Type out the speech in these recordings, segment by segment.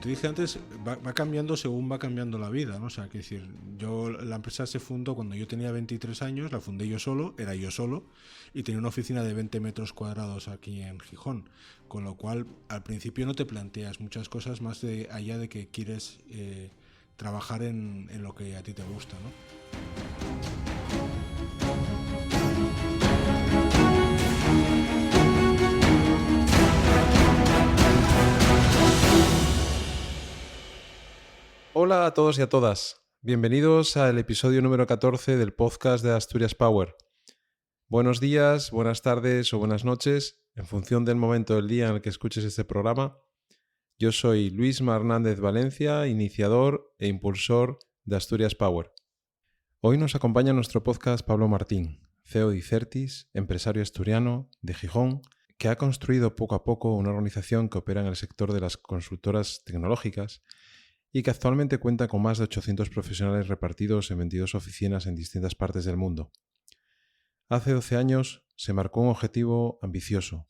te dije antes, va cambiando según va cambiando la vida, ¿no? O sea, que decir, la empresa se fundó cuando yo tenía 23 años, la fundé yo solo, era yo solo, y tenía una oficina de 20 metros cuadrados aquí en Gijón, con lo cual al principio no te planteas muchas cosas más allá de que quieres trabajar en lo que a ti te gusta, ¿no? Hola a todos y a todas. Bienvenidos al episodio número 14 del podcast de Asturias Power. Buenos días, buenas tardes o buenas noches, en función del momento del día en el que escuches este programa. Yo soy Luisma Hernández Valencia, iniciador e impulsor de Asturias Power. Hoy nos acompaña en nuestro podcast Pablo Martín, CEO de Icertis, empresario asturiano de Gijón, que ha construido poco a poco una organización que opera en el sector de las consultoras tecnológicas y que actualmente cuenta con más de 800 profesionales repartidos en 22 oficinas en distintas partes del mundo. Hace 12 años se marcó un objetivo ambicioso: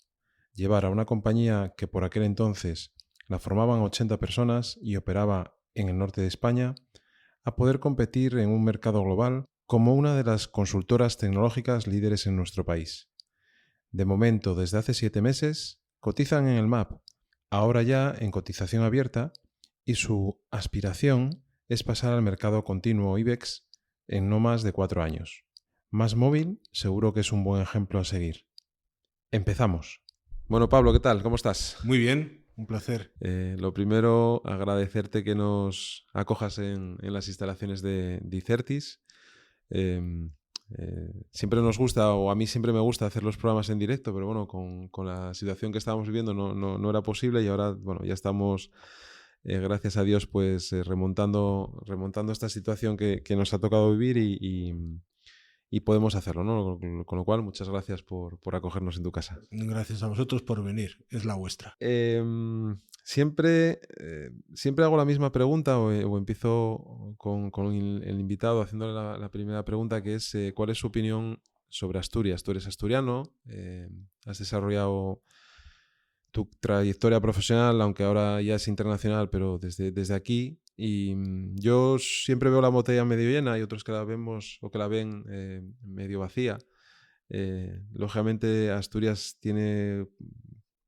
llevar a una compañía que por aquel entonces la formaban 80 personas y operaba en el norte de España, a poder competir en un mercado global como una de las consultoras tecnológicas líderes en nuestro país. De momento, desde hace 7 meses, cotizan en el MAP, ahora ya en cotización abierta, y su aspiración es pasar al mercado continuo IBEX en no más de 4 años. Más Móvil seguro que es un buen ejemplo a seguir. Empezamos. Bueno, Pablo, ¿qué tal? ¿Cómo estás? Muy bien, un placer. Lo primero, agradecerte que nos acojas en las instalaciones de Icertis. Siempre nos gusta, o a mí siempre me gusta hacer los programas en directo, pero bueno, con la situación que estábamos viviendo no era posible, y ahora bueno, ya estamos, gracias a Dios, pues remontando esta situación que nos ha tocado vivir y podemos hacerlo, ¿no? Con lo cual, muchas gracias por acogernos en tu casa. Gracias a vosotros por venir, es la vuestra. Siempre hago la misma pregunta o empiezo con el invitado haciéndole la primera pregunta, que es ¿cuál es su opinión sobre Asturias? Tú eres asturiano, has desarrollado tu trayectoria profesional, aunque ahora ya es internacional, pero desde aquí, y yo siempre veo la botella medio llena y otros que la vemos o que la ven medio vacía. Lógicamente Asturias tiene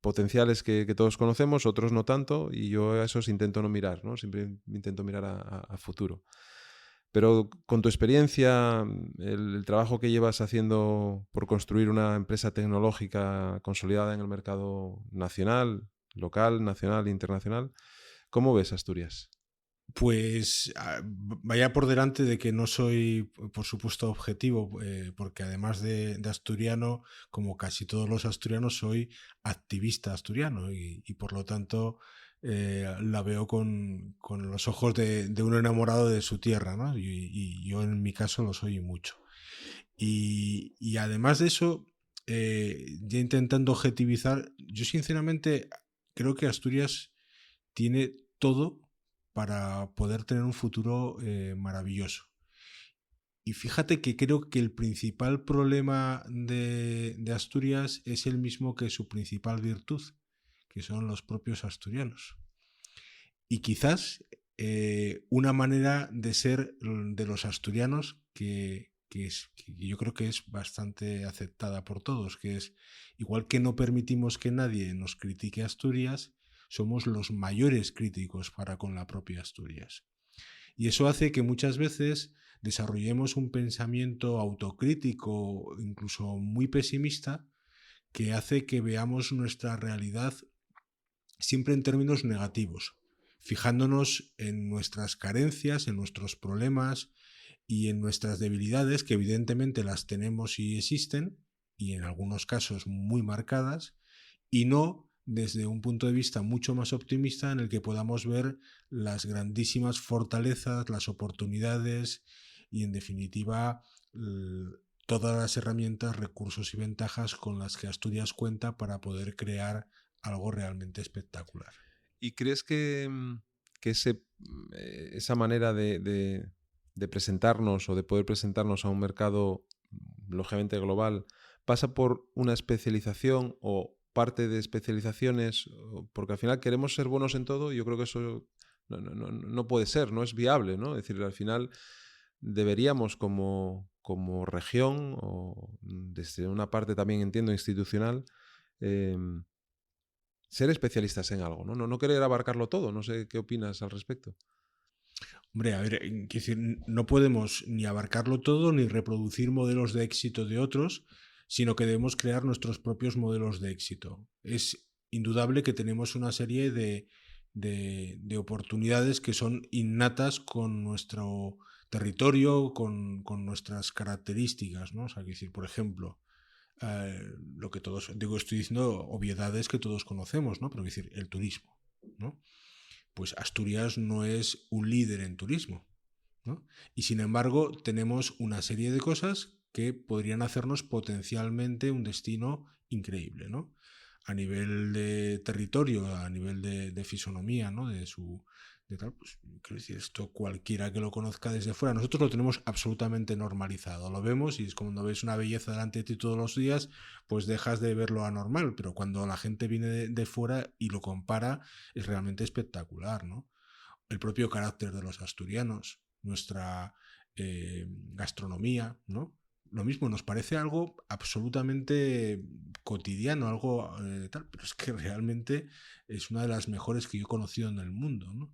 potenciales que todos conocemos, otros no tanto, y yo a esos intento no mirar, ¿no? Siempre intento mirar a futuro. Pero con tu experiencia, el trabajo que llevas haciendo por construir una empresa tecnológica consolidada en el mercado nacional, local, nacional e internacional, ¿cómo ves Asturias? Pues vaya por delante de que no soy, por supuesto, objetivo, porque además de asturiano, como casi todos los asturianos, soy activista asturiano y por lo tanto la veo con los ojos de un enamorado de su tierra, ¿no? Y yo en mi caso lo soy mucho. Y además de eso, ya intentando objetivizar, yo sinceramente creo que Asturias tiene todo para poder tener un futuro maravilloso. Y fíjate que creo que el principal problema de Asturias es el mismo que su principal virtud, que son los propios asturianos. Y quizás una manera de ser de los asturianos que yo creo que es bastante aceptada por todos, que es, igual que no permitimos que nadie nos critique Asturias, somos los mayores críticos para con la propia Asturias. Y eso hace que muchas veces desarrollemos un pensamiento autocrítico, incluso muy pesimista, que hace que veamos nuestra realidad siempre en términos negativos, fijándonos en nuestras carencias, en nuestros problemas y en nuestras debilidades, que evidentemente las tenemos y existen, y en algunos casos muy marcadas, y no desde un punto de vista mucho más optimista en el que podamos ver las grandísimas fortalezas, las oportunidades y, en definitiva, todas las herramientas, recursos y ventajas con las que Asturias cuenta para poder crear algo realmente espectacular. ¿Y crees que esa manera de presentarnos o de poder presentarnos a un mercado lógicamente global pasa por una especialización o parte de especializaciones, porque al final queremos ser buenos en todo y yo creo que eso no puede ser, no es viable, ¿no? Es decir, al final deberíamos como región o desde una parte también entiendo institucional ser especialistas en algo, ¿no? No querer abarcarlo todo. No sé qué opinas al respecto. Hombre, a ver, quiero decir, no podemos ni abarcarlo todo ni reproducir modelos de éxito de otros, sino que debemos crear nuestros propios modelos de éxito. Es indudable que tenemos una serie de oportunidades que son innatas con nuestro territorio, con nuestras características, ¿no? O sea, quiero decir, por ejemplo, lo que todos, digo, estoy diciendo obviedades que todos conocemos, ¿no? Pero quiero decir, el turismo, ¿no? Pues Asturias no es un líder en turismo, ¿no? Y sin embargo tenemos una serie de cosas que podrían hacernos potencialmente un destino increíble, ¿no? A nivel de territorio, a nivel de fisonomía, ¿no? De tal, pues quiero decir, esto cualquiera que lo conozca desde fuera, nosotros lo tenemos absolutamente normalizado, lo vemos y es como cuando ves una belleza delante de ti todos los días, pues dejas de verlo anormal, pero cuando la gente viene de fuera y lo compara, es realmente espectacular, ¿no? El propio carácter de los asturianos, nuestra gastronomía, ¿no? Lo mismo, nos parece algo absolutamente cotidiano, algo tal, pero es que realmente es una de las mejores que yo he conocido en el mundo, ¿no?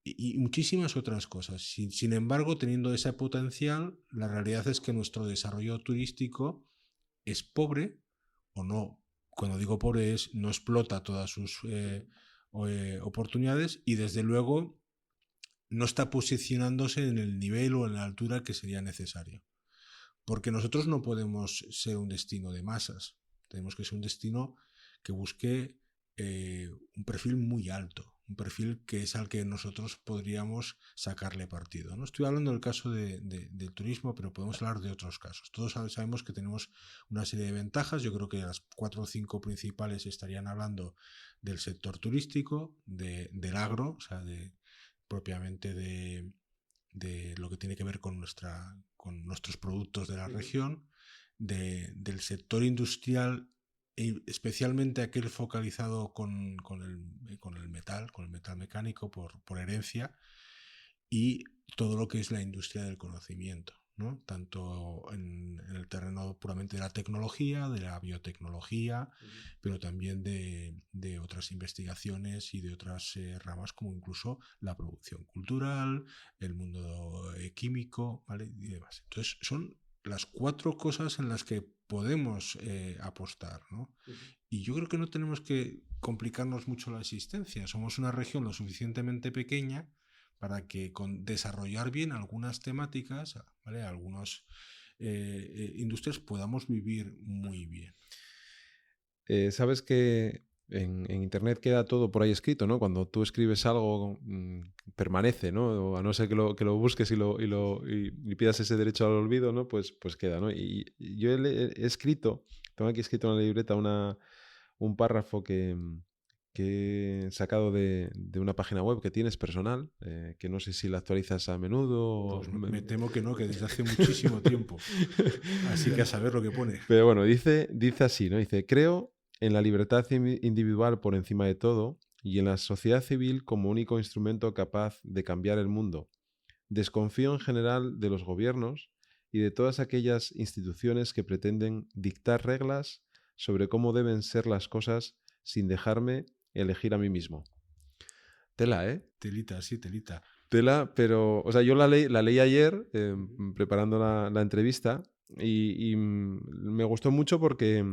Y muchísimas otras cosas. Sin embargo, teniendo ese potencial, la realidad es que nuestro desarrollo turístico es pobre o no. Cuando digo pobre es no explota todas sus oportunidades y desde luego no está posicionándose en el nivel o en la altura que sería necesario. Porque nosotros no podemos ser un destino de masas. Tenemos que ser un destino que busque un perfil muy alto, un perfil que es al que nosotros podríamos sacarle partido. No estoy hablando del caso del turismo, pero podemos hablar de otros casos. Todos sabemos que tenemos una serie de ventajas. Yo creo que las 4 o 5 principales estarían hablando del sector turístico, del agro, o sea, propiamente de lo que tiene que ver con nuestros productos de la región, del sector industrial, especialmente aquel focalizado con el metal mecánico por herencia, y todo lo que es la industria del conocimiento, ¿no? Tanto en el terreno puramente de la tecnología, de la biotecnología, pero también de otras investigaciones y de otras ramas como incluso la producción cultural, el mundo químico, ¿vale? Y demás. Entonces son las 4 cosas en las que podemos apostar, ¿no? Y yo creo que no tenemos que complicarnos mucho la existencia. Somos una región lo suficientemente pequeña para que con desarrollar bien algunas temáticas, ¿vale? Algunas industrias podamos vivir muy bien. Sabes que en Internet queda todo por ahí escrito, ¿no? Cuando tú escribes algo, permanece, ¿no? O a no ser que lo busques y pidas ese derecho al olvido, ¿no? Pues queda, ¿no? Y yo he escrito, tengo aquí escrito en la libreta un párrafo que he sacado de una página web que tienes personal, que no sé si la actualizas a menudo. Pues me temo que no, que desde hace muchísimo tiempo. Así que a saber lo que pone. Pero bueno, dice así, ¿no? Dice, creo en la libertad individual por encima de todo y en la sociedad civil como único instrumento capaz de cambiar el mundo. Desconfío en general de los gobiernos y de todas aquellas instituciones que pretenden dictar reglas sobre cómo deben ser las cosas sin dejarme elegir a mí mismo. Tela, ¿eh? Telita, sí, telita. Tela, pero, o sea, yo la leí ayer preparando la entrevista y me gustó mucho porque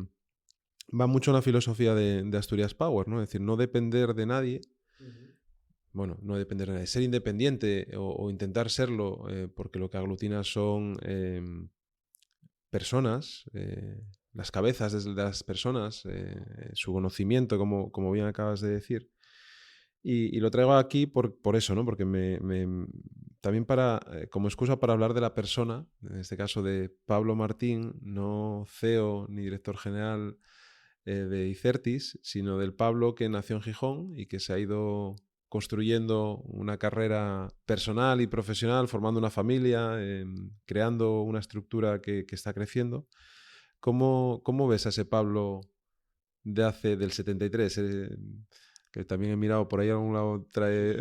va mucho en la filosofía de Asturias Power, ¿no? Es decir, no depender de nadie. Bueno, no depender de nadie, ser independiente o intentar serlo, porque lo que aglutina son personas, las cabezas de las personas, su conocimiento, como bien acabas de decir. Y lo traigo aquí por eso, ¿no? Porque también como excusa para hablar de la persona, en este caso de Pablo Martín, no CEO ni director general de Icertis, sino del Pablo que nació en Gijón y que se ha ido construyendo una carrera personal y profesional, formando una familia, creando una estructura que está creciendo. ¿Cómo ves a ese Pablo de hace del 73, que también he mirado por ahí a algún lado trae...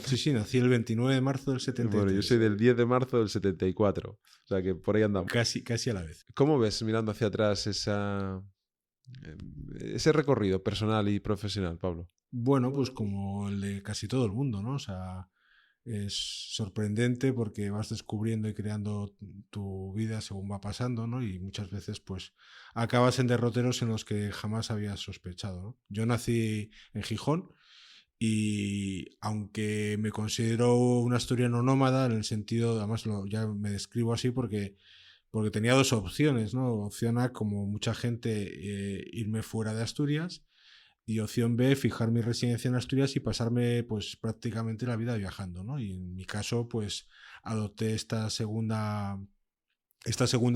Sí, nací el 29 de marzo del 73. Bueno, yo soy del 10 de marzo del 74, o sea que por ahí andamos. Casi a la vez. ¿Cómo ves, mirando hacia atrás, ese recorrido personal y profesional, Pablo? Bueno, pues como el de casi todo el mundo, ¿no? O sea, es sorprendente porque vas descubriendo y creando tu vida según va pasando, ¿no? Y muchas veces, pues, acabas en derroteros en los que jamás habías sospechado, ¿no? Yo nací en Gijón y aunque me considero un asturiano nómada, en el sentido, además ya me describo así porque tenía dos opciones, ¿no? Opción A, como mucha gente, irme fuera de Asturias, y opción B, fijar mi residencia en Asturias y pasarme pues prácticamente la vida viajando, ¿no? Y en mi caso pues adopté esta segunda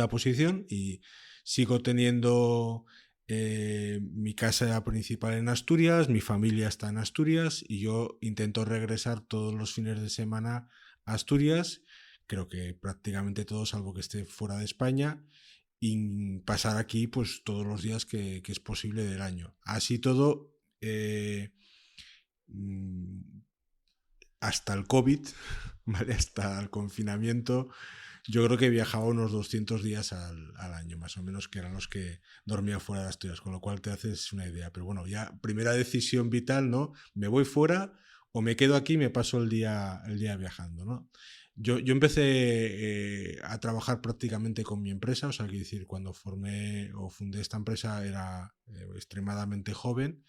posición y sigo teniendo mi casa principal en Asturias, mi familia está en Asturias y yo intento regresar todos los fines de semana a Asturias, creo que prácticamente todos salvo que esté fuera de España, y pasar aquí pues todos los días que es posible del año. Así todo, hasta el COVID, ¿vale? Hasta el confinamiento, yo creo que viajaba unos 200 días al año, más o menos, que eran los que dormía fuera de Asturias, con lo cual te haces una idea. Pero bueno, ya primera decisión vital, ¿no? ¿Me voy fuera o me quedo aquí y me paso el día viajando, ¿no? Yo empecé a trabajar prácticamente con mi empresa, o sea, quiero decir, cuando fundé esta empresa era extremadamente joven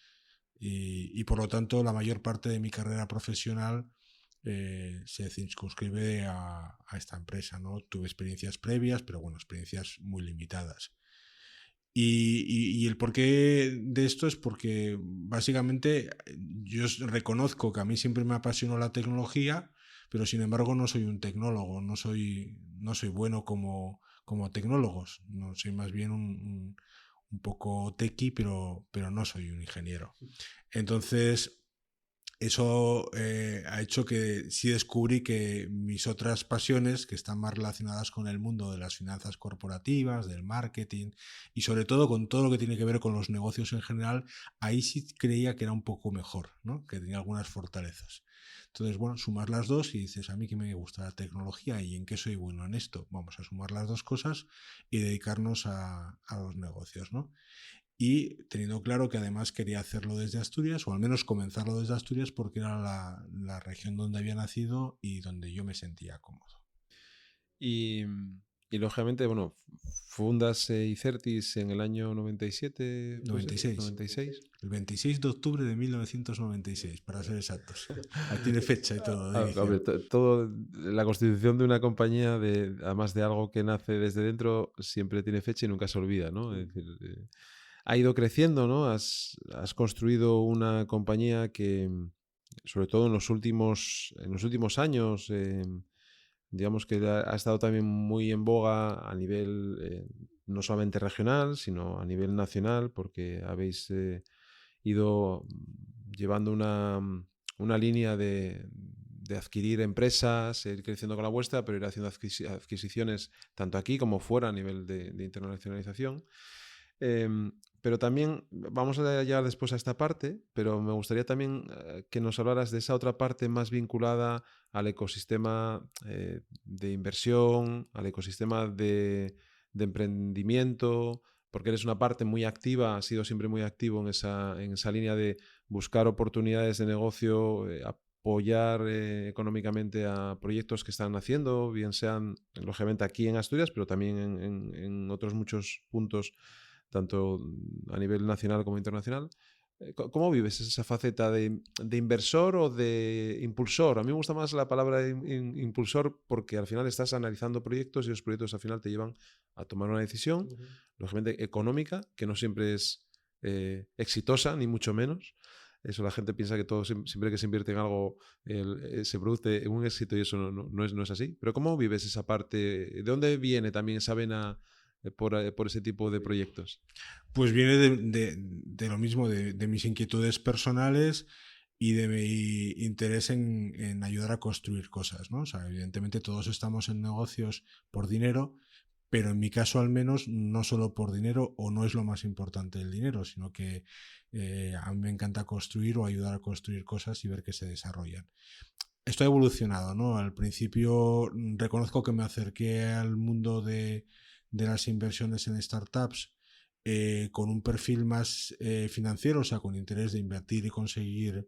y por lo tanto la mayor parte de mi carrera profesional se circunscribe a esta empresa, ¿no? Tuve experiencias previas, pero bueno, experiencias muy limitadas. Y el porqué de esto es porque básicamente yo reconozco que a mí siempre me apasionó la tecnología, pero sin embargo no soy un tecnólogo, no soy bueno como tecnólogos, no soy más bien un poco techie, pero no soy un ingeniero. Entonces, eso ha hecho que sí descubrí que mis otras pasiones, que están más relacionadas con el mundo de las finanzas corporativas, del marketing y sobre todo con todo lo que tiene que ver con los negocios en general, ahí sí creía que era un poco mejor, ¿no? Que tenía algunas fortalezas. Entonces, bueno, sumas las dos y dices, a mí que me gusta la tecnología y en qué soy bueno en esto, vamos a sumar las dos cosas y dedicarnos a los negocios, ¿no? Y teniendo claro que además quería hacerlo desde Asturias, o al menos comenzarlo desde Asturias, porque era la región donde había nacido y donde yo me sentía cómodo. Y, y lógicamente, bueno, fundas Icertis en el año 97, ¿puede ser? 96. 96. El 26 de octubre de 1996, para ser exactos. Ahí tiene fecha y todo de inicio. Hombre, todo, la constitución de una compañía, además de algo que nace desde dentro, siempre tiene fecha y nunca se olvida, ¿no? Es decir, ha ido creciendo, ¿no? Has construido una compañía que, sobre todo en los últimos años, digamos que ha estado también muy en boga a nivel no solamente regional, sino a nivel nacional, porque habéis ido llevando una línea de adquirir empresas, ir creciendo con la vuestra, pero ir haciendo adquisiciones tanto aquí como fuera a nivel de internacionalización. Pero también vamos a llegar después a esta parte, pero me gustaría también que nos hablaras de esa otra parte más vinculada al ecosistema de inversión, al ecosistema de emprendimiento, porque eres una parte muy activa, has sido siempre muy activo en esa línea de buscar oportunidades de negocio, apoyar económicamente a proyectos que están haciendo, bien sean, lógicamente, aquí en Asturias, pero también en otros muchos puntos, tanto a nivel nacional como internacional. ¿Cómo vives esa faceta de inversor o de impulsor? A mí me gusta más la palabra impulsor porque al final estás analizando proyectos y los proyectos al final te llevan a tomar una decisión, lógicamente económica, que no siempre es exitosa, ni mucho menos. Eso, la gente piensa que todo, siempre que se invierte en algo se produce un éxito y eso no es así. Pero ¿cómo vives esa parte? ¿De dónde viene también esa vena por ese tipo de proyectos? Pues viene de lo mismo, de mis inquietudes personales y de mi interés en ayudar a construir cosas, ¿no? O sea, evidentemente todos estamos en negocios por dinero, pero en mi caso al menos no solo por dinero, o no es lo más importante el dinero, sino que a mí me encanta construir o ayudar a construir cosas y ver que se desarrollan. Esto ha evolucionado, ¿no? Al principio reconozco que me acerqué al mundo de las inversiones en startups con un perfil más financiero, o sea, con interés de invertir y conseguir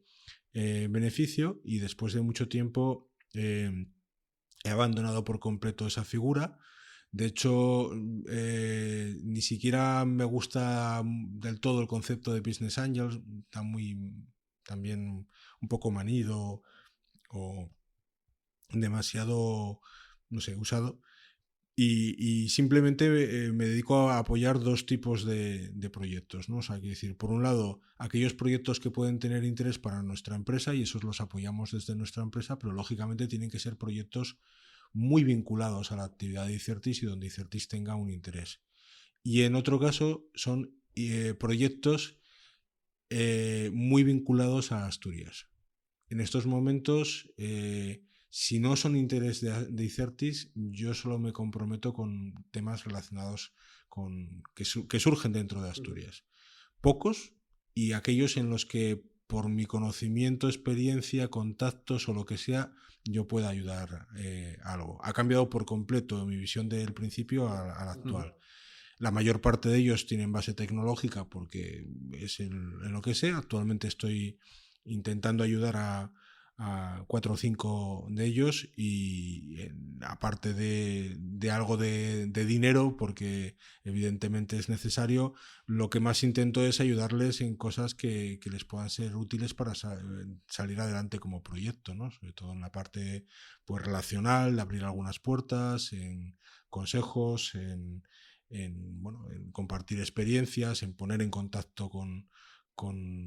beneficio, y después de mucho tiempo he abandonado por completo esa figura. De hecho, ni siquiera me gusta del todo el concepto de Business Angels, está muy también un poco manido o demasiado, no sé, usado. Y simplemente me dedico a apoyar dos tipos de proyectos, ¿no? O sea, quiero decir, por un lado, aquellos proyectos que pueden tener interés para nuestra empresa, y esos los apoyamos desde nuestra empresa, pero lógicamente tienen que ser proyectos muy vinculados a la actividad de Icertis y donde Icertis tenga un interés. Y en otro caso son proyectos muy vinculados a Asturias. En estos momentos, si no son interés de Icertis, yo solo me comprometo con temas relacionados con que surgen dentro de Asturias. Pocos, y aquellos en los que por mi conocimiento, experiencia, contactos o lo que sea, yo pueda ayudar algo. Ha cambiado por completo mi visión del principio a la actual. La mayor parte de ellos tienen base tecnológica porque es en lo que sé. Actualmente estoy intentando ayudar a 4 o 5 de ellos, y aparte de algo de dinero, porque evidentemente es necesario, lo que más intento es ayudarles en cosas que les puedan ser útiles para salir adelante como proyecto, ¿no? Sobre todo en la parte pues relacional, de abrir algunas puertas, en consejos, bueno, en compartir experiencias, en poner en contacto con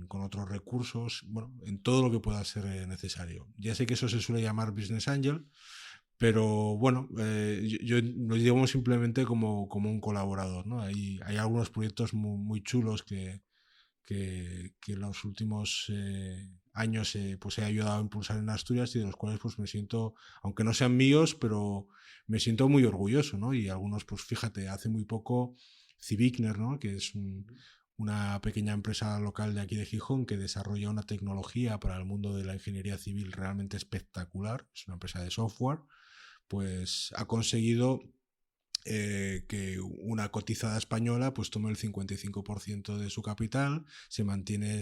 otros recursos, bueno, en todo lo que pueda ser necesario. Ya sé que eso se suele llamar Business Angel, pero bueno, yo lo llevo simplemente como un colaborador, ¿no? Hay algunos proyectos muy chulos que en los últimos años pues he ayudado a impulsar en Asturias, y de los cuales pues me siento, aunque no sean míos, pero me siento muy orgulloso, ¿no? Y algunos, pues fíjate, hace muy poco Civicner, ¿no? Que es una pequeña empresa local de aquí de Gijón que desarrolla una tecnología para el mundo de la ingeniería civil realmente espectacular, es una empresa de software, pues ha conseguido que una cotizada española pues tome el 55% de su capital, se mantiene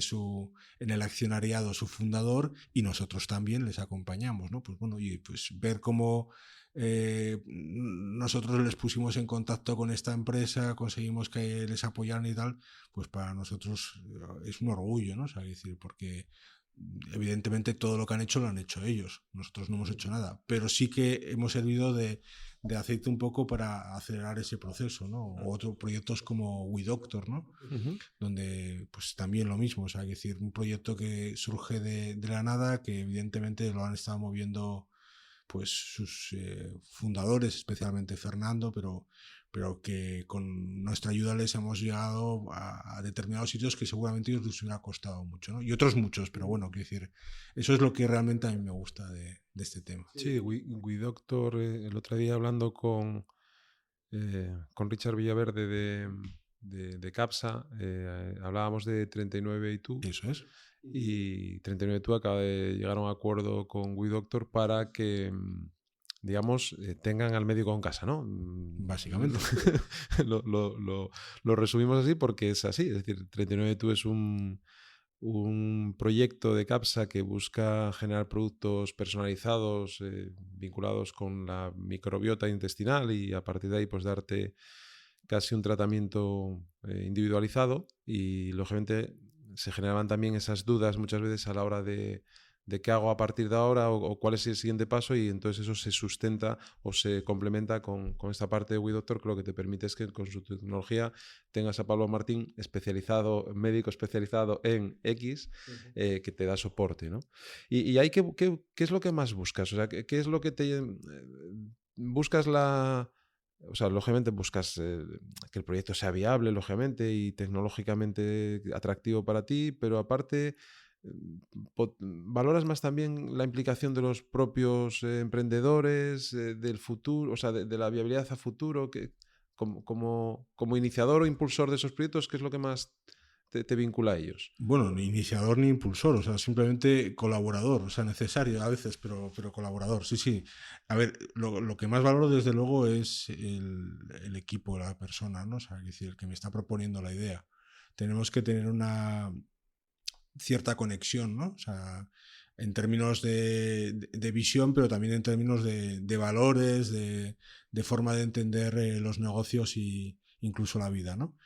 en el accionariado su fundador, y nosotros también les acompañamos, ¿no? Pues bueno, y pues ver cómo nosotros les pusimos en contacto con esta empresa, conseguimos que les apoyaran y tal, pues para nosotros es un orgullo, ¿no? O sea, decir, porque evidentemente todo lo que han hecho lo han hecho ellos, nosotros no hemos hecho nada, pero sí que hemos servido de aceite un poco para acelerar ese proceso, ¿no? O otros proyectos como WeDoctor, ¿no? Donde pues también lo mismo, o sea, es decir, un proyecto que surge de la nada, que evidentemente lo han estado moviendo pues sus fundadores, especialmente Fernando, pero que con nuestra ayuda les hemos llegado a determinados sitios que seguramente ellos les hubiera costado mucho, ¿no? Y otros muchos, pero bueno, quiero decir, eso es lo que realmente a mí me gusta de este tema. Sí, WeDoctor, el otro día hablando con Richard Villaverde de CAPSA, hablábamos de 39 Eso es. y 39 acaba de llegar a un acuerdo con WeDoctor para que, digamos, tengan al médico en casa, ¿no? Básicamente. Lo resumimos así porque es así, es decir, 39 es un proyecto de CAPSA que busca generar productos personalizados vinculados con la microbiota intestinal, y a partir de ahí pues darte casi un tratamiento individualizado, y lógicamente se generaban también esas dudas muchas veces a la hora de qué hago a partir de ahora o cuál es el siguiente paso, y entonces eso se sustenta o se complementa con esta parte de WeDoctor, que lo que te permite es que con su tecnología tengas a Pablo Martín médico especializado en X, que te da soporte, ¿no? Y ahí, ¿qué es lo que más buscas? O sea, ¿qué es lo que te buscas o sea, lógicamente buscas que el proyecto sea viable, lógicamente, y tecnológicamente atractivo para ti, pero aparte valoras más también la implicación de los propios emprendedores, del futuro, o sea, de la viabilidad a futuro. como iniciador o impulsor de esos proyectos, ¿qué es lo que más te vincula a ellos? Bueno, ni iniciador ni impulsor, o sea, simplemente colaborador, o sea, necesario a veces, pero colaborador, sí, sí. A ver, lo que más valoro desde luego es el equipo, la persona, ¿no? O sea, es decir, el que me está proponiendo la idea. Tenemos que tener una cierta conexión, ¿no? O sea, en términos de visión, pero también en términos de valores, de forma de entender los negocios y incluso la vida, ¿no?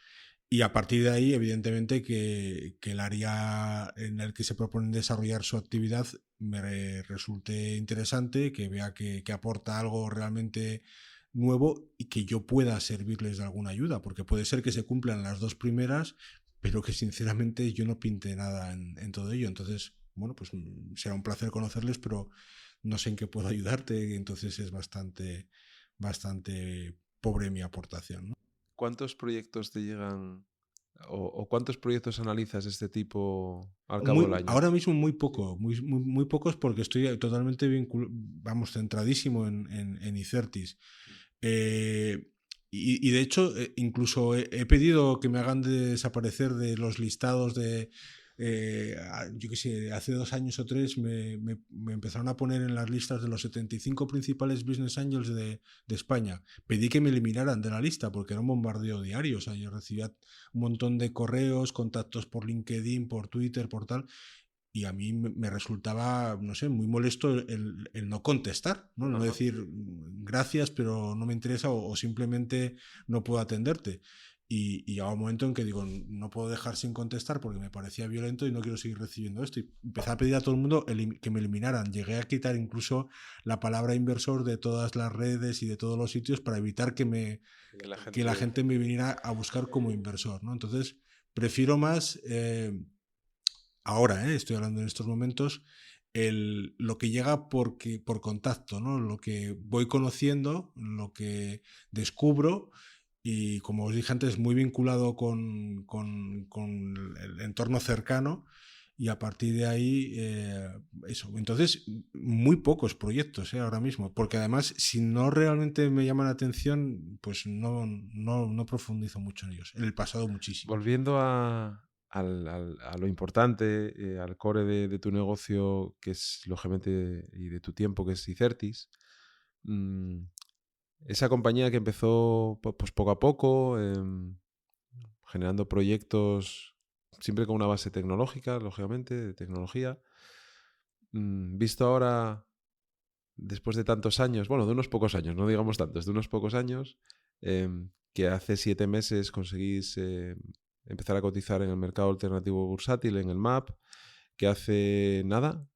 Y a partir de ahí, evidentemente, que el área en el que se proponen desarrollar su actividad me resulte interesante, que vea que aporta algo realmente nuevo y que yo pueda servirles de alguna ayuda, porque puede ser que se cumplan las dos primeras, pero que sinceramente yo no pinte nada en todo ello. Entonces, bueno, pues será un placer conocerles, pero no sé en qué puedo ayudarte, y entonces es bastante pobre mi aportación, ¿no? ¿Cuántos proyectos te llegan o cuántos proyectos analizas de este tipo al cabo del Muy, año? ahora mismo muy poco, muy pocos porque estoy totalmente centradísimo en Icertis. Eh, y de hecho, incluso he pedido que me hagan desaparecer de los listados de, yo qué sé, hace 2 años o 3 me empezaron a poner en las listas de los 75 principales business angels de España. Pedí que me eliminaran de la lista porque era un bombardeo diario. O sea, yo recibía un montón de correos, contactos por LinkedIn, por Twitter, por tal, y a mí me resultaba, no sé, muy molesto el no contestar, ¿no? No decir gracias, pero no me interesa o simplemente no puedo atenderte. Y llegaba un momento en que digo, no puedo dejar sin contestar porque me parecía violento y no quiero seguir recibiendo esto. Y empecé a pedir a todo el mundo que me eliminaran. Llegué a quitar incluso la palabra inversor de todas las redes y de todos los sitios para evitar que la gente me viniera a buscar como inversor, ¿no? Entonces, prefiero más... ahora, estoy hablando en estos momentos, lo que llega por contacto, ¿no? Lo que voy conociendo, lo que descubro y, como os dije antes, muy vinculado con el entorno cercano, y a partir de ahí, eso. Entonces, muy pocos proyectos ahora mismo, porque además, si no realmente me llaman la atención, pues no profundizo mucho en ellos. En el pasado muchísimo. Volviendo a lo importante, al core de tu negocio, que es lógicamente, y de tu tiempo, que es Icertis, esa compañía que empezó pues poco a poco, generando proyectos siempre con una base tecnológica, lógicamente, de tecnología, visto ahora, después de tantos años, bueno, de unos pocos años, no digamos tantos, de unos pocos años, que hace 7 meses conseguís empezar a cotizar en el mercado alternativo bursátil, en el MAP, que hace nada,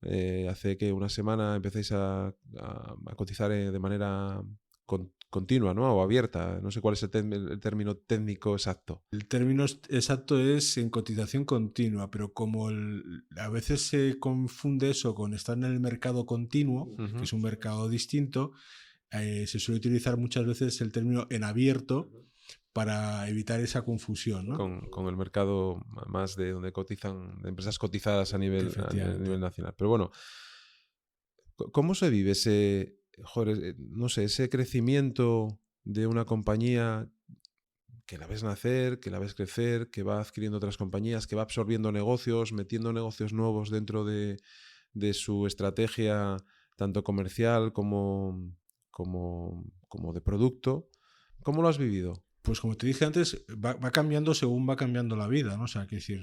hace que una semana empecéis a cotizar de manera continua, ¿no? O abierta. No sé cuál es el término técnico exacto. El término exacto es en cotización continua, pero como a veces se confunde eso con estar en el mercado continuo, que es un mercado distinto, se suele utilizar muchas veces el término en abierto para evitar esa confusión, ¿no? Con el mercado más de donde cotizan, de empresas cotizadas a nivel nacional. Pero bueno, ¿cómo se vive no sé, ese crecimiento de una compañía que la ves nacer, que la ves crecer, que va adquiriendo otras compañías, que va absorbiendo negocios, metiendo negocios nuevos dentro de su estrategia, tanto comercial como de producto? ¿Cómo lo has vivido? Pues como te dije antes, va cambiando según va cambiando la vida, ¿no? O sea, quiero decir,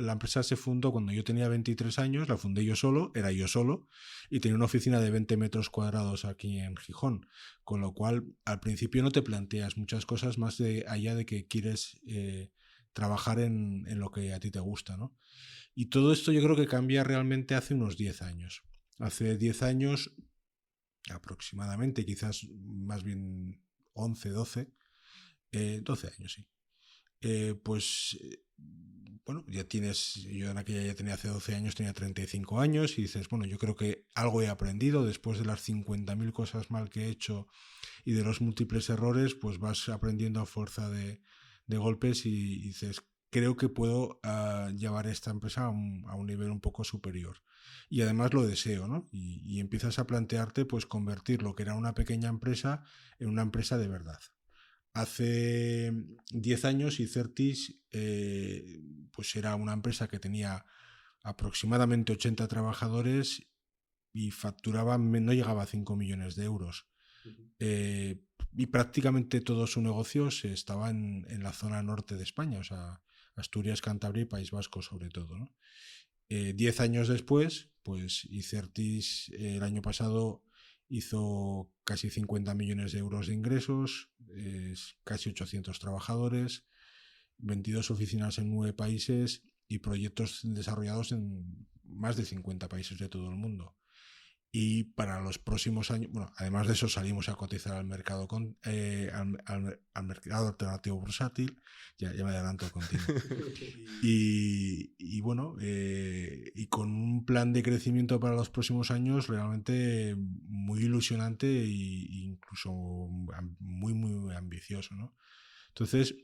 la empresa se fundó cuando yo tenía 23 años, la fundé yo solo, era yo solo, y tenía una oficina de 20 metros cuadrados aquí en Gijón, con lo cual al principio no te planteas muchas cosas más allá de que quieres trabajar en lo que a ti te gusta, ¿no? Y todo esto yo creo que cambia realmente hace unos 10 años. Hace 10 años aproximadamente, quizás más bien 11, 12, 12 años, sí. Bueno, yo en aquella ya tenía, hace 12 años, tenía 35 años, y dices, bueno, yo creo que algo he aprendido después de las 50.000 cosas mal que he hecho y de los múltiples errores, pues vas aprendiendo a fuerza de golpes y dices, creo que puedo llevar esta empresa a un nivel un poco superior. Y además lo deseo, ¿no? Y empiezas a plantearte, pues, convertir lo que era una pequeña empresa en una empresa de verdad. hace 10 años Icertis pues era una empresa que tenía aproximadamente 80 trabajadores y facturaba, no llegaba a 5 millones de euros. Y prácticamente todo su negocio estaba en la zona norte de España, o sea, Asturias, Cantabria y País Vasco sobre todo, ¿no? 10 años después, pues Icertis el año pasado hizo casi 50 millones de euros de ingresos, casi 800 trabajadores, 22 oficinas en 9 países y proyectos desarrollados en más de 50 países de todo el mundo. Y para los próximos años, bueno, además de eso salimos a cotizar al mercado al mercado alternativo bursátil, ya me adelanto contigo. Y bueno, y con un plan de crecimiento para los próximos años realmente muy ilusionante e incluso muy ambicioso, ¿no? Entonces,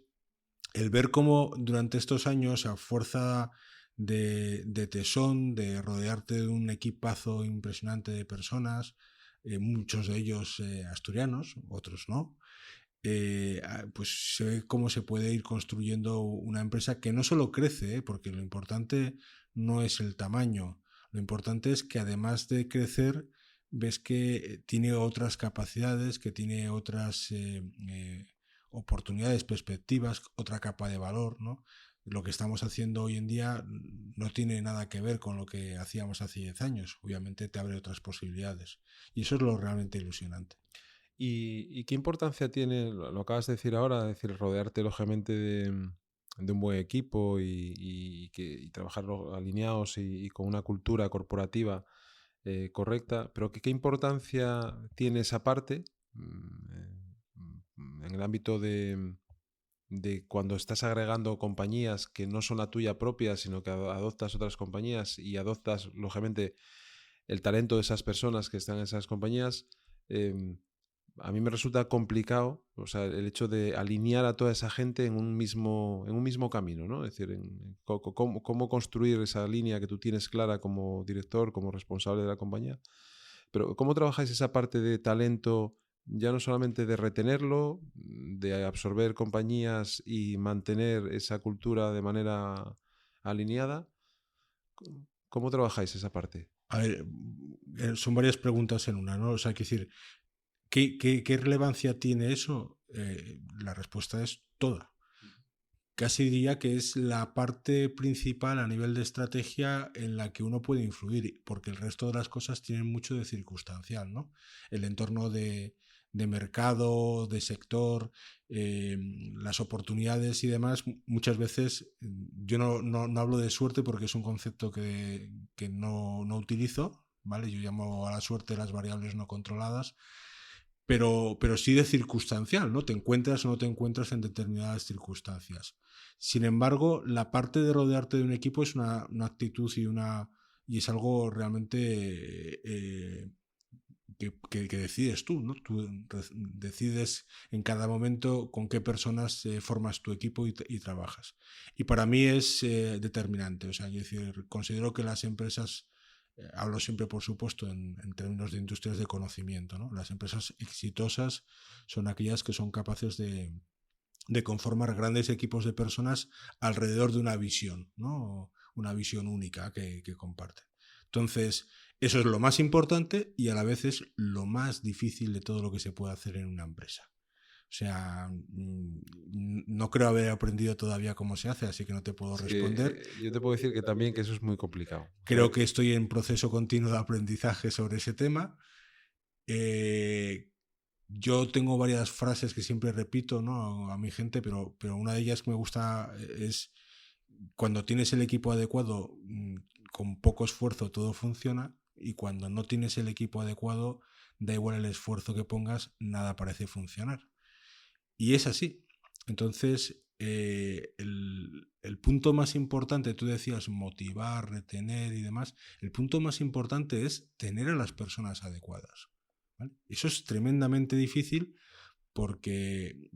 el ver cómo durante estos años, a fuerza de tesón, de rodearte de un equipazo impresionante de personas, muchos de ellos asturianos, otros no, pues se ve cómo se puede ir construyendo una empresa que no solo crece, porque lo importante no es el tamaño, lo importante es que además de crecer, ves que tiene otras capacidades, que tiene otras oportunidades, perspectivas, otra capa de valor, ¿no? Lo que estamos haciendo hoy en día no tiene nada que ver con lo que hacíamos hace 10 años. Obviamente te abre otras posibilidades. Y eso es lo realmente ilusionante. ¿Y qué importancia tiene, lo acabas de decir ahora, es decir, rodearte lógicamente de un buen equipo y trabajar alineados y con una cultura corporativa correcta, pero ¿qué importancia tiene esa parte en el ámbito de cuando estás agregando compañías que no son la tuya propia, sino que adoptas otras compañías y adoptas, lógicamente, el talento de esas personas que están en esas compañías? A mí me resulta complicado, o sea, el hecho de alinear a toda esa gente en un mismo camino, ¿no? Es decir, cómo construir esa línea que tú tienes clara como director, como responsable de la compañía. Pero ¿cómo trabajáis esa parte de talento, ya no solamente de retenerlo, de absorber compañías y mantener esa cultura de manera alineada? ¿Cómo trabajáis esa parte? A ver, son varias preguntas en una, ¿no? O sea, hay que decir, ¿qué relevancia tiene eso? La respuesta es toda. Casi diría que es la parte principal a nivel de estrategia en la que uno puede influir, porque el resto de las cosas tienen mucho de circunstancial, ¿no? El entorno de mercado, de sector, las oportunidades y demás, muchas veces yo no hablo de suerte porque es un concepto que no utilizo, ¿vale? Yo llamo a la suerte las variables no controladas, pero sí de circunstancial, ¿no? Te encuentras o no te encuentras en determinadas circunstancias. Sin embargo, la parte de rodearte de un equipo es una actitud y es algo realmente que decides tú, ¿no? Tú decides en cada momento con qué personas formas tu equipo y trabajas. Y para mí es determinante. O sea, es decir, considero que las empresas, hablo siempre, por supuesto, en términos de industrias de conocimiento, ¿no? Las empresas exitosas son aquellas que son capaces de conformar grandes equipos de personas alrededor de una visión, ¿no? Una visión única que comparten. Entonces, eso es lo más importante y a la vez es lo más difícil de todo lo que se puede hacer en una empresa. O sea, no creo haber aprendido todavía cómo se hace, así que no te puedo responder. Yo te puedo decir que también que eso es muy complicado. Creo que estoy en proceso continuo de aprendizaje sobre ese tema. Yo tengo varias frases que siempre repito, ¿no? A mi gente, pero una de ellas que me gusta es: cuando tienes el equipo adecuado, con poco esfuerzo todo funciona, y cuando no tienes el equipo adecuado, da igual el esfuerzo que pongas, nada parece funcionar. Y es así. Entonces, el punto más importante, tú decías motivar, retener y demás, el punto más importante es tener a las personas adecuadas, ¿vale? Eso es tremendamente difícil porque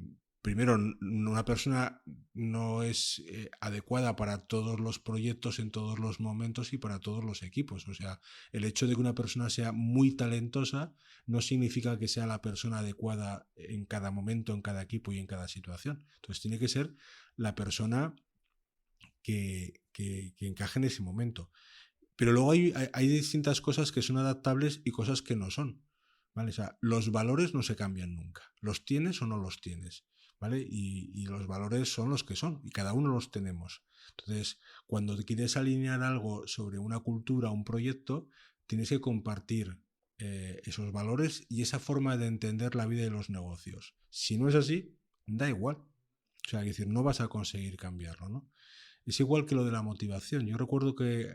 primero, una persona no es adecuada para todos los proyectos en todos los momentos y para todos los equipos. O sea, el hecho de que una persona sea muy talentosa no significa que sea la persona adecuada en cada momento, en cada equipo y en cada situación. Entonces tiene que ser la persona que encaje en ese momento. Pero luego hay distintas cosas que son adaptables y cosas que no son. ¿Vale? O sea, los valores no se cambian nunca. Los tienes o no los tienes. ¿Vale? Y los valores son los que son y cada uno los tenemos. Entonces, cuando quieres alinear algo sobre una cultura, un proyecto, tienes que compartir esos valores y esa forma de entender la vida y los negocios. Si no es así, da igual. O sea, es decir, no vas a conseguir cambiarlo, ¿no? Es igual que lo de la motivación. Yo recuerdo que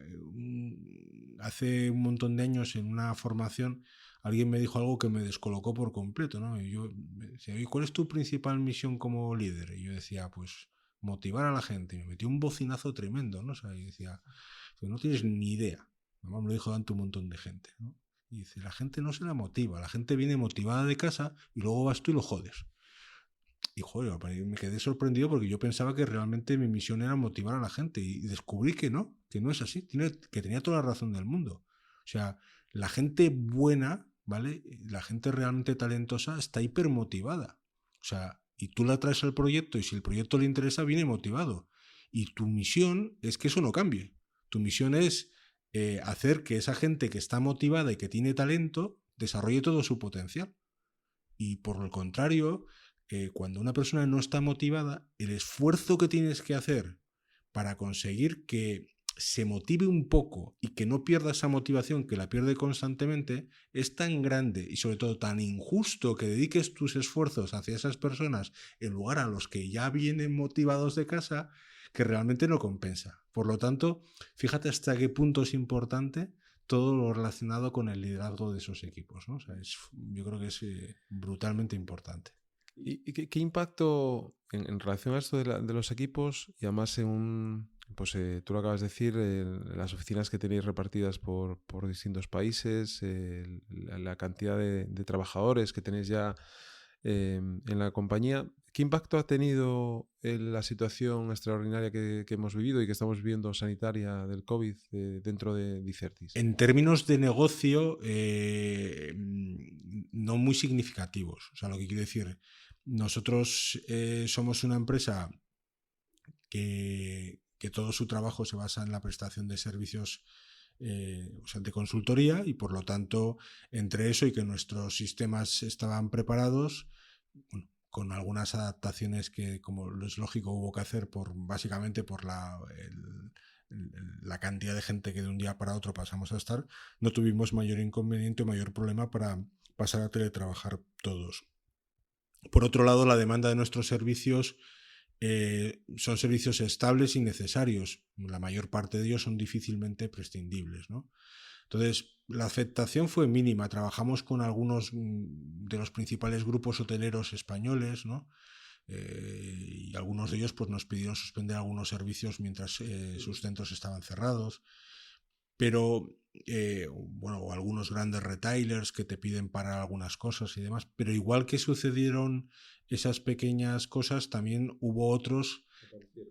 hace un montón de años en una formación alguien me dijo algo que me descolocó por completo, ¿no? Y yo me decía, oye, ¿cuál es tu principal misión como líder? Y yo decía, pues motivar a la gente. Y me metió un bocinazo tremendo, ¿no? O sea, y decía, no tienes ni idea. Además me lo dijo delante un montón de gente, ¿no? Y dice, la gente no se la motiva, la gente viene motivada de casa y luego vas tú y lo jodes. Y joder, me quedé sorprendido porque yo pensaba que realmente mi misión era motivar a la gente y descubrí que no es así, que tenía toda la razón del mundo. O sea, la gente buena, ¿vale? La gente realmente talentosa está hipermotivada. O sea, y tú la traes al proyecto y si el proyecto le interesa, viene motivado. Y tu misión es que eso no cambie. Tu misión es hacer que esa gente que está motivada y que tiene talento desarrolle todo su potencial. Y por el contrario, cuando una persona no está motivada, el esfuerzo que tienes que hacer para conseguir que se motive un poco y que no pierda esa motivación, que la pierde constantemente, es tan grande y sobre todo tan injusto que dediques tus esfuerzos hacia esas personas en lugar a los que ya vienen motivados de casa, que realmente no compensa. Por lo tanto, fíjate hasta qué punto es importante todo lo relacionado con el liderazgo de esos equipos, ¿no? O sea, yo creo que es brutalmente importante. ¿Y qué impacto en relación a esto de los equipos y además pues tú lo acabas de decir, las oficinas que tenéis repartidas por distintos países, la cantidad de trabajadores que tenéis ya en la compañía, ¿qué impacto ha tenido la situación extraordinaria que hemos vivido y que estamos viviendo sanitaria del COVID dentro de Dicertis? En términos de negocio, no muy significativos. O sea, lo que quiero decir, nosotros somos una empresa que todo su trabajo se basa en la prestación de servicios o sea, de consultoría y por lo tanto entre eso y que nuestros sistemas estaban preparados, bueno, con algunas adaptaciones que como es lógico hubo que hacer básicamente por la cantidad de gente que de un día para otro pasamos a estar, no tuvimos mayor inconveniente o mayor problema para pasar a teletrabajar todos. Por otro lado, la demanda de nuestros servicios son servicios estables y necesarios. La mayor parte de ellos son difícilmente prescindibles, ¿no? Entonces, la afectación fue mínima. Trabajamos con algunos de los principales grupos hoteleros españoles, ¿no? Y algunos de ellos pues, nos pidieron suspender algunos servicios mientras sus centros estaban cerrados. Pero, bueno, algunos grandes retailers que te piden parar algunas cosas y demás. Pero igual que sucedieron esas pequeñas cosas, también hubo otros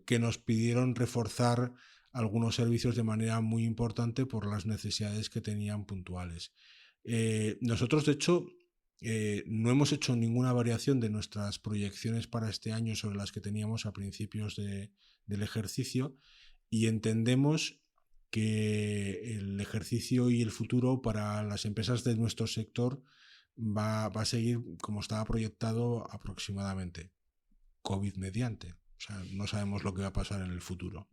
que nos pidieron reforzar algunos servicios de manera muy importante por las necesidades que tenían puntuales. Nosotros, de hecho, no hemos hecho ninguna variación de nuestras proyecciones para este año sobre las que teníamos a principios del ejercicio y entendemos que el ejercicio y el futuro para las empresas de nuestro sector va a seguir como estaba proyectado aproximadamente, COVID mediante. O sea, no sabemos lo que va a pasar en el futuro.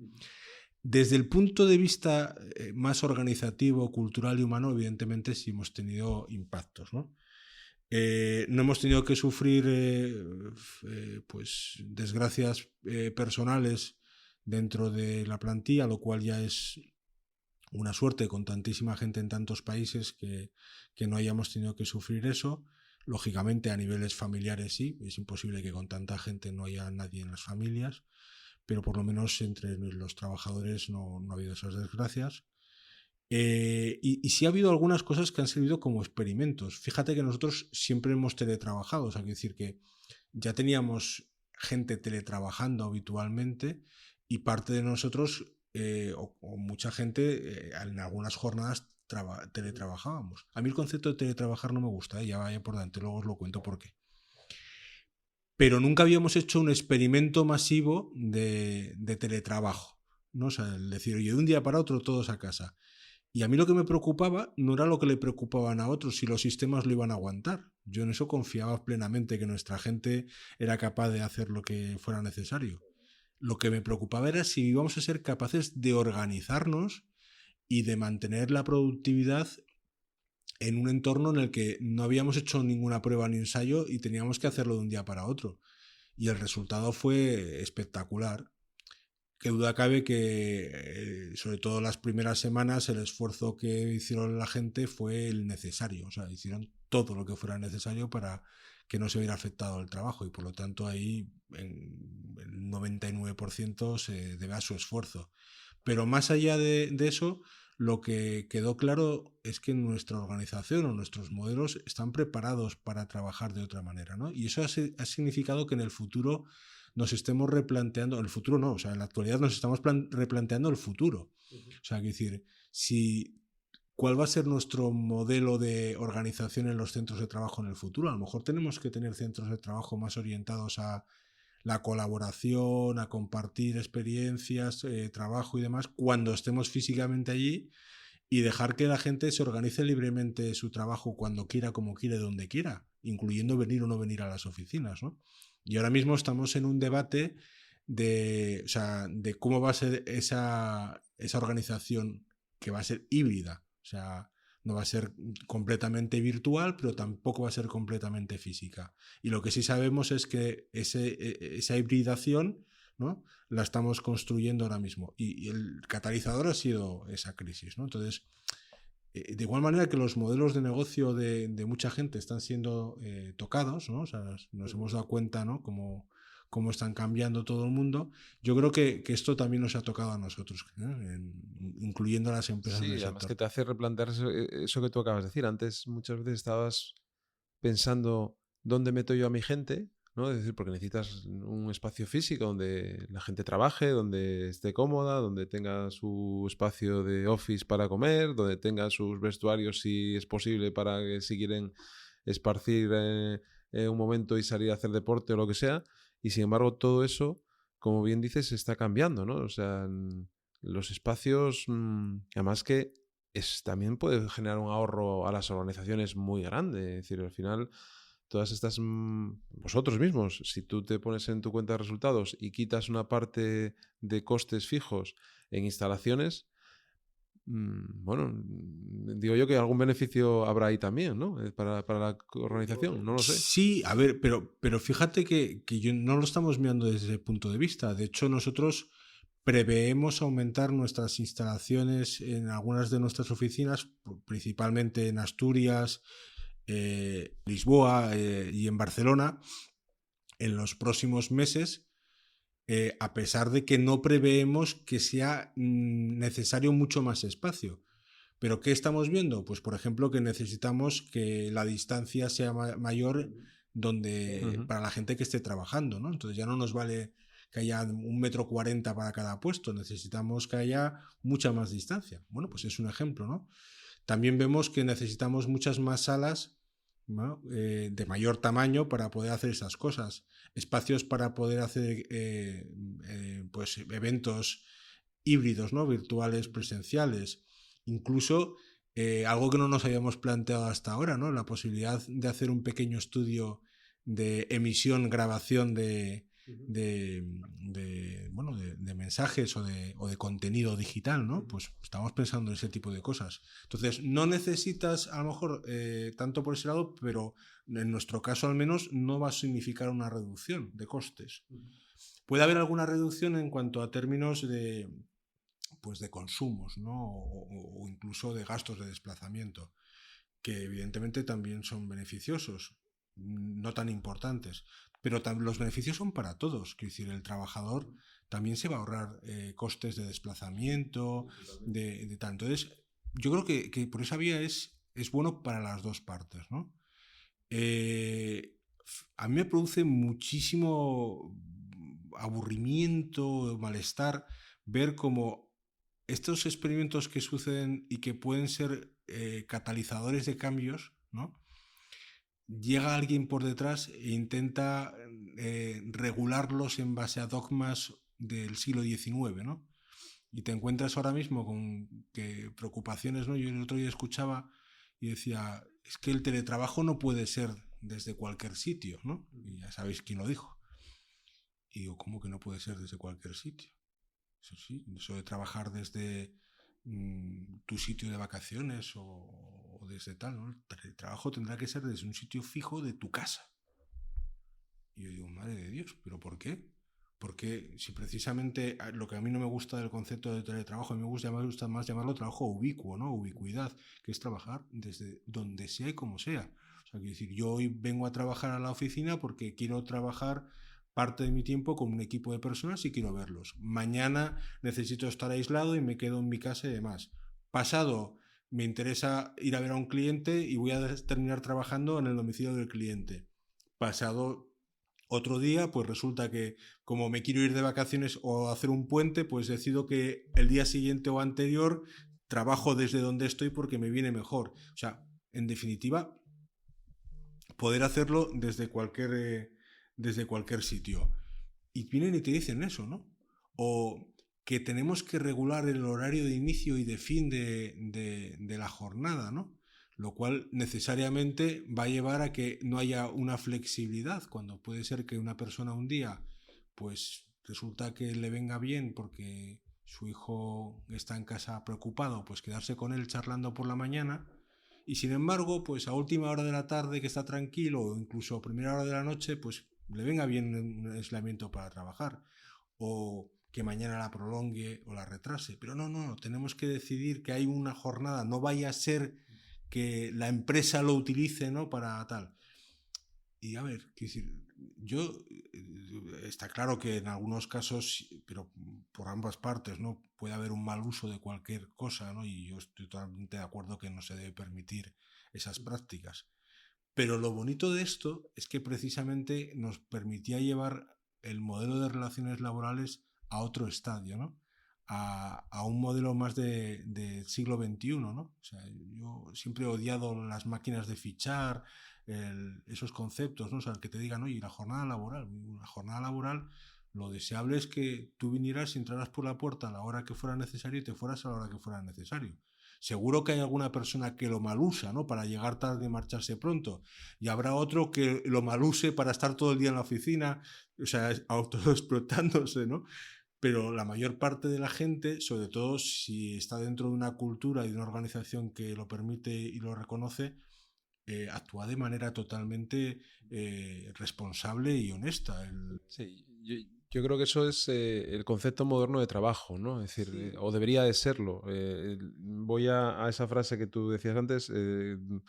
Desde el punto de vista más organizativo, cultural y humano, evidentemente sí hemos tenido impactos, ¿no? No hemos tenido que sufrir pues desgracias personales dentro de la plantilla, lo cual ya es una suerte con tantísima gente en tantos países que no hayamos tenido que sufrir eso. Lógicamente a niveles familiares sí, es imposible que con tanta gente no haya nadie en las familias, pero por lo menos entre los trabajadores no ha habido esas desgracias. Y sí ha habido algunas cosas que han servido como experimentos. Fíjate que nosotros siempre hemos teletrabajado, o sea, quiero decir que ya teníamos gente teletrabajando habitualmente y parte de nosotros o mucha gente en algunas jornadas teletrabajábamos. A mí el concepto de teletrabajar no me gusta, ya vaya por delante, luego os lo cuento por qué. Pero nunca habíamos hecho un experimento masivo de teletrabajo, ¿no? O sea, el decir, oye, de un día para otro todos a casa. Y a mí lo que me preocupaba no era lo que le preocupaban a otros, si los sistemas lo iban a aguantar. Yo en eso confiaba plenamente que nuestra gente era capaz de hacer lo que fuera necesario. Lo que me preocupaba era si íbamos a ser capaces de organizarnos y de mantener la productividad en un entorno en el que no habíamos hecho ninguna prueba ni ensayo y teníamos que hacerlo de un día para otro. Y el resultado fue espectacular. Qué duda cabe que, sobre todo las primeras semanas, el esfuerzo que hicieron la gente fue el necesario. O sea, hicieron todo lo que fuera necesario para que no se viera afectado el trabajo y por lo tanto ahí en el 99% se debe a su esfuerzo. Pero más allá de eso, lo que quedó claro es que nuestra organización o nuestros modelos están preparados para trabajar de otra manera, ¿no? Y eso ha significado que en el futuro nos estemos replanteando, el futuro no, o sea, en la actualidad nos estamos replanteando el futuro. O sea, quiero decir, ¿cuál va a ser nuestro modelo de organización en los centros de trabajo en el futuro? A lo mejor tenemos que tener centros de trabajo más orientados a la colaboración, a compartir experiencias, trabajo y demás, cuando estemos físicamente allí y dejar que la gente se organice libremente su trabajo cuando quiera, como quiere, donde quiera, incluyendo venir o no venir a las oficinas, ¿no? Y ahora mismo estamos en un debate o sea, de cómo va a ser esa organización que va a ser híbrida. O sea, no va a ser completamente virtual, pero tampoco va a ser completamente física. Y lo que sí sabemos es que esa hibridación, ¿no?, la estamos construyendo ahora mismo. Y el catalizador ha sido esa crisis, ¿no? Entonces, de igual manera que los modelos de negocio de mucha gente están siendo tocados, ¿no? O sea, nos hemos dado cuenta, ¿no?, cómo están cambiando todo el mundo. Yo creo que esto también nos ha tocado a nosotros, incluyendo a las empresas del Sí, sector. además que te hace replantear eso que tú acabas de decir. Antes muchas veces estabas pensando dónde meto yo a mi gente, ¿no? Es decir, porque necesitas un espacio físico donde la gente trabaje, donde esté cómoda, donde tenga su espacio de office para comer, donde tenga sus vestuarios si es posible para que si quieren esparcir un momento y salir a hacer deporte o lo que sea. Y sin embargo todo eso, como bien dices, está cambiando, ¿no? O sea, los espacios, además que también puede generar un ahorro a las organizaciones muy grande. Es decir, al final, todas estas, vosotros mismos, si tú te pones en tu cuenta de resultados y quitas una parte de costes fijos en instalaciones, bueno, digo yo que algún beneficio habrá ahí también, ¿no? Para la organización, no lo sé. Sí, a ver, pero fíjate que no lo estamos mirando desde ese punto de vista. De hecho, nosotros preveemos aumentar nuestras instalaciones en algunas de nuestras oficinas, principalmente en Asturias, Lisboa y en Barcelona, en los próximos meses, a pesar de que no preveemos que sea necesario mucho más espacio. ¿Pero qué estamos viendo? Pues, por ejemplo, que necesitamos que la distancia sea mayor para la gente que esté trabajando, ¿no? Entonces ya no nos vale que haya 1,40 m para cada puesto, necesitamos que haya mucha más distancia. Bueno, pues es un ejemplo, ¿no? También vemos que necesitamos muchas más salas, ¿no?, de mayor tamaño para poder hacer esas cosas, espacios para poder hacer pues eventos híbridos, ¿no?, virtuales, presenciales, incluso algo que no nos habíamos planteado hasta ahora, ¿no?, la posibilidad de hacer un pequeño estudio de emisión, grabación de mensajes o de contenido digital, ¿no? Pues estamos pensando en ese tipo de cosas. Entonces, no necesitas a lo mejor tanto por ese lado, pero en nuestro caso al menos no va a significar una reducción de costes. Puede haber alguna reducción en cuanto a términos de consumos, ¿no?, o incluso de gastos de desplazamiento, que evidentemente también son beneficiosos, no tan importantes, pero los beneficios son para todos. Quiero decir, el trabajador también se va a ahorrar costes de desplazamiento, de tal. Entonces, yo creo que por esa vía es bueno para las dos partes, ¿no? A mí me produce muchísimo aburrimiento, malestar, ver cómo estos experimentos que suceden y que pueden ser catalizadores de cambios, ¿no? Llega alguien por detrás e intenta regularlos en base a dogmas del siglo XIX, ¿no? Y te encuentras ahora mismo con que preocupaciones, ¿no? Yo el otro día escuchaba y decía, es que el teletrabajo no puede ser desde cualquier sitio, ¿no? Y ya sabéis quién lo dijo. Y digo, ¿cómo que no puede ser desde cualquier sitio? Eso sí, eso de trabajar desde tu sitio de vacaciones o desde tal, ¿no? El trabajo tendrá que ser desde un sitio fijo de tu casa. Y yo digo, madre de Dios, ¿pero por qué? Porque si precisamente lo que a mí no me gusta del concepto de teletrabajo, a mí me gusta más llamarlo trabajo ubicuo, ¿no? Ubicuidad, que es trabajar desde donde sea y como sea. O sea, quiero decir, yo hoy vengo a trabajar a la oficina porque quiero trabajar parte de mi tiempo con un equipo de personas y quiero verlos. Mañana necesito estar aislado y me quedo en mi casa y demás. Pasado, me interesa ir a ver a un cliente y voy a terminar trabajando en el domicilio del cliente. Pasado otro día, pues resulta que como me quiero ir de vacaciones o hacer un puente, pues decido que el día siguiente o anterior trabajo desde donde estoy porque me viene mejor. O sea, en definitiva, poder hacerlo desde cualquier sitio. Y vienen y te dicen eso, ¿no? O que tenemos que regular el horario de inicio y de fin de la jornada, ¿no? Lo cual necesariamente va a llevar a que no haya una flexibilidad, cuando puede ser que una persona un día, pues resulta que le venga bien porque su hijo está en casa preocupado, pues quedarse con él charlando por la mañana, y sin embargo, pues a última hora de la tarde que está tranquilo, o incluso a primera hora de la noche, pues le venga bien un aislamiento para trabajar, o que mañana la prolongue o la retrase. Pero no, tenemos que decidir que hay una jornada, no vaya a ser que la empresa lo utilice, ¿no? Para tal. Y a ver, quiero decir, está claro que en algunos casos, pero por ambas partes, ¿no? Puede haber un mal uso de cualquier cosa, ¿no? Y yo estoy totalmente de acuerdo que no se debe permitir esas prácticas. Pero lo bonito de esto es que precisamente nos permitía llevar el modelo de relaciones laborales a otro estadio, ¿no? A un modelo más de siglo XXI, ¿no? O sea, yo siempre he odiado las máquinas de fichar, esos conceptos, ¿no? O sea, que te digan, oye, la jornada laboral, lo deseable es que tú vinieras y entraras por la puerta a la hora que fuera necesario y te fueras a la hora que fuera necesario. Seguro que hay alguna persona que lo malusa, ¿no? Para llegar tarde y marcharse pronto. Y habrá otro que lo maluse para estar todo el día en la oficina, o sea, autoexplotándose, ¿no? Pero la mayor parte de la gente, sobre todo si está dentro de una cultura y de una organización que lo permite y lo reconoce, actúa de manera totalmente responsable y honesta. Sí, yo creo que eso es el concepto moderno de trabajo, ¿no? Es decir, sí. O debería de serlo. Voy a esa frase que tú decías antes,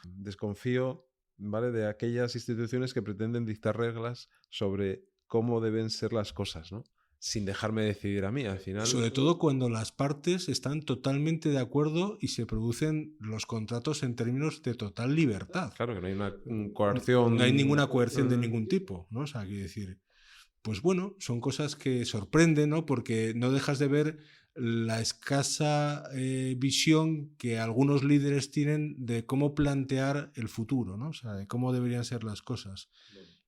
desconfío, ¿vale? De aquellas instituciones que pretenden dictar reglas sobre cómo deben ser las cosas, ¿no? Sin dejarme decidir a mí, al final. Sobre todo cuando las partes están totalmente de acuerdo y se producen los contratos en términos de total libertad. Claro, que no hay una coerción. No hay ninguna coerción de ningún tipo, ¿no? O sea, quiero decir, pues bueno, son cosas que sorprenden, ¿no? Porque no dejas de ver la escasa visión que algunos líderes tienen de cómo plantear el futuro, ¿no? O sea, de cómo deberían ser las cosas.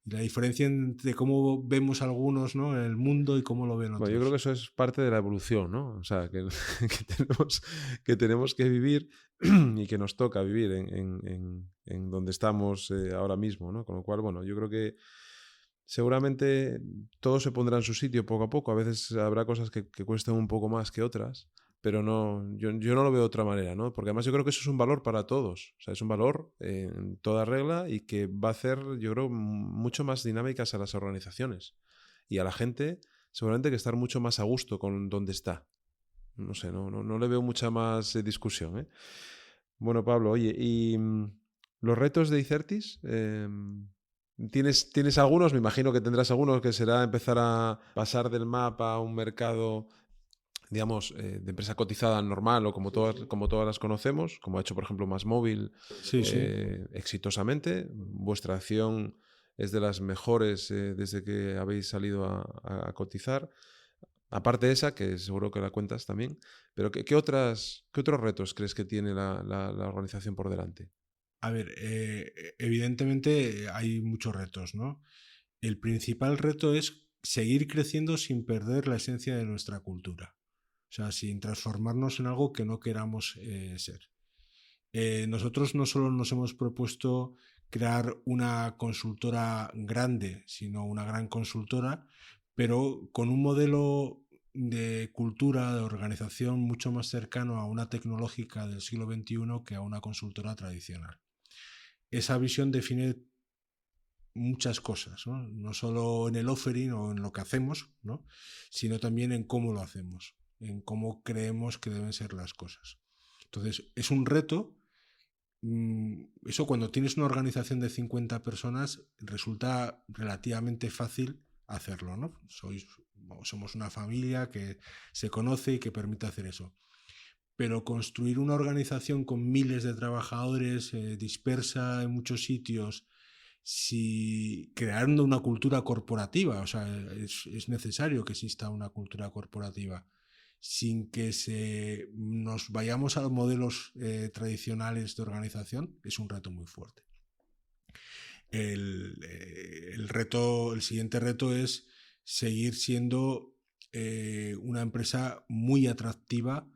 Y la diferencia entre cómo vemos algunos, ¿no? En el mundo y cómo lo ven otros. Bueno, yo creo que eso es parte de la evolución, ¿no? O sea, que tenemos que vivir y que nos toca vivir en donde estamos ahora mismo, ¿no? Con lo cual, bueno, yo creo que seguramente todo se pondrá en su sitio poco a poco. A veces habrá cosas que cuesten un poco más que otras, pero no, yo no lo veo de otra manera, ¿no? Porque además yo creo que eso es un valor para todos. O sea, es un valor en toda regla y que va a hacer, yo creo, mucho más dinámicas a las organizaciones y a la gente, seguramente que estar mucho más a gusto con donde está. No sé, no le veo mucha más discusión, ¿eh? Bueno, Pablo, oye, ¿y los retos de Icertis? ¿Tienes algunos? Me imagino que tendrás algunos, que será empezar a pasar del mapa a un mercado, digamos, de empresa cotizada normal o como todas las conocemos, como ha hecho, por ejemplo, MásMóvil, sí. exitosamente. Vuestra acción es de las mejores desde que habéis salido a cotizar. Aparte de esa, que seguro que la cuentas también, pero ¿qué otros retos crees que tiene la organización por delante? A ver, evidentemente hay muchos retos, ¿no? El principal reto es seguir creciendo sin perder la esencia de nuestra cultura, o sea, sin transformarnos en algo que no queramos ser. Nosotros no solo nos hemos propuesto crear una consultora grande, sino una gran consultora, pero con un modelo de cultura, de organización mucho más cercano a una tecnológica del siglo XXI que a una consultora tradicional. Esa visión define muchas cosas, ¿no? No solo en el offering o en lo que hacemos, ¿no? Sino también en cómo lo hacemos, en cómo creemos que deben ser las cosas. Entonces, es un reto. Eso, cuando tienes una organización de 50 personas, resulta relativamente fácil hacerlo, ¿no? Somos una familia que se conoce y que permite hacer eso. Pero construir una organización con miles de trabajadores dispersa en muchos sitios, creando una cultura corporativa, o sea, es necesario que exista una cultura corporativa, sin que nos vayamos a los modelos tradicionales de organización, es un reto muy fuerte. El siguiente reto es seguir siendo una empresa muy atractiva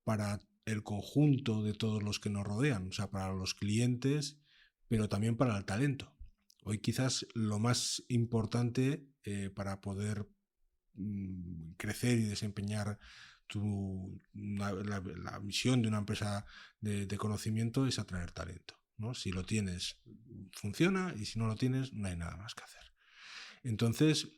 para el conjunto de todos los que nos rodean, o sea, para los clientes, pero también para el talento. Hoy quizás lo más importante para poder crecer y desempeñar la misión de una empresa de conocimiento es atraer talento, ¿no? Si lo tienes, funciona, y si no lo tienes, no hay nada más que hacer. Entonces,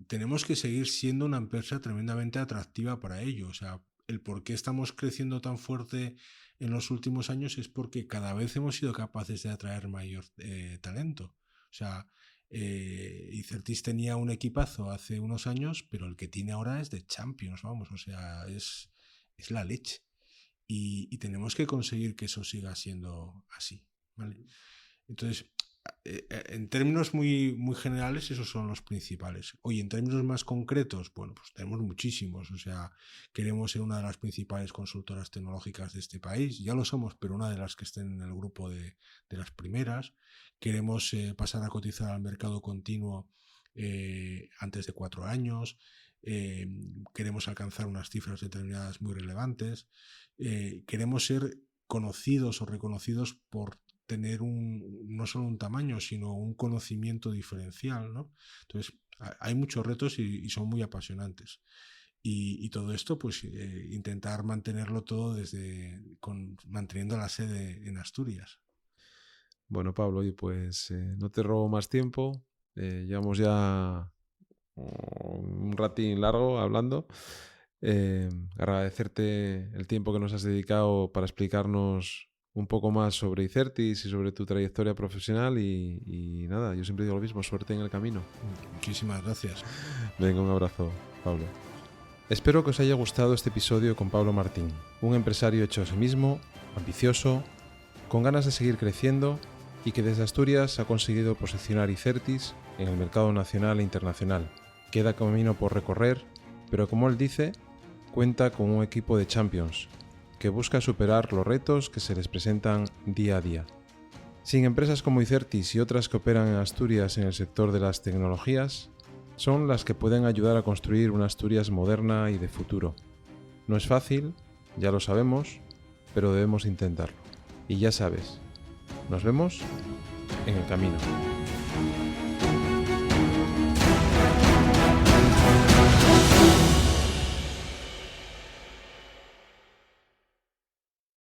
tenemos que seguir siendo una empresa tremendamente atractiva para ello. O sea, el por qué estamos creciendo tan fuerte en los últimos años es porque cada vez hemos sido capaces de atraer mayor talento. O sea, Icertis tenía un equipazo hace unos años, pero el que tiene ahora es de Champions, vamos, o sea, es la leche. Y tenemos que conseguir que eso siga siendo así, ¿vale? Entonces, en términos muy, muy generales, esos son los principales. Oye, en términos más concretos, bueno, pues tenemos muchísimos. O sea, queremos ser una de las principales consultoras tecnológicas de este país. Ya lo somos, pero una de las que estén en el grupo de las primeras. Queremos pasar a cotizar al mercado continuo antes de 4 años. Queremos alcanzar unas cifras determinadas muy relevantes. Queremos ser conocidos o reconocidos por tener no solo un tamaño, sino un conocimiento diferencial, ¿no? Entonces, hay muchos retos y son muy apasionantes. Y todo esto, pues, intentar mantenerlo todo manteniendo la sede en Asturias. Bueno, Pablo, y pues no te robo más tiempo. Llevamos ya un ratín largo hablando. Agradecerte el tiempo que nos has dedicado para explicarnos un poco más sobre Icertis y sobre tu trayectoria profesional y nada, yo siempre digo lo mismo, suerte en el camino. Muchísimas gracias. Venga, un abrazo, Pablo. Espero que os haya gustado este episodio con Pablo Martín, un empresario hecho a sí mismo, ambicioso, con ganas de seguir creciendo y que desde Asturias ha conseguido posicionar Icertis en el mercado nacional e internacional. Queda camino por recorrer, pero como él dice, cuenta con un equipo de champions que busca superar los retos que se les presentan día a día. Sin empresas como Icertis y otras que operan en Asturias en el sector de las tecnologías, son las que pueden ayudar a construir una Asturias moderna y de futuro. No es fácil, ya lo sabemos, pero debemos intentarlo. Y ya sabes, nos vemos en el camino.